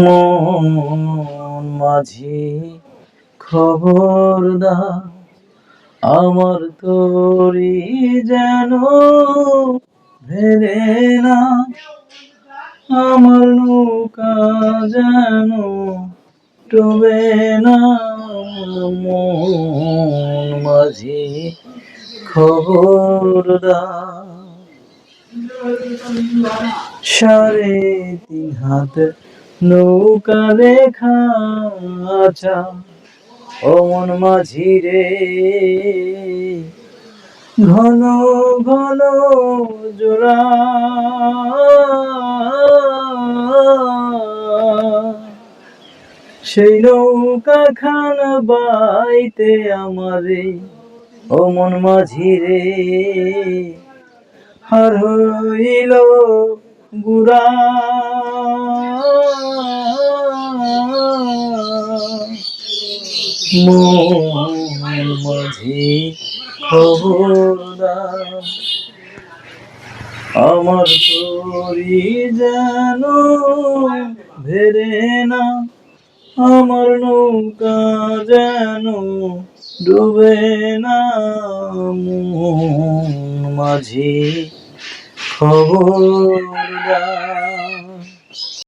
মন মাঝি খবরদার, আমার তরি যেন ভেড়ে না, আমার নৌকা যেন ডুবে না। মন মাঝি খবরদার, 3.5 হাত নৌকা রেখা আছা, ও মন মাঝি রে, ঘন ঘন জোড়া সেই নৌকা খান বাইতে আমারে, ও মন মাঝি রে, হার হইল গুড়া। মন মাঝি খবরদার, আমার তরি যেন ভেড়ে না, আমার নৌকা যেন ডুবে না। মন মাঝি খবরদার।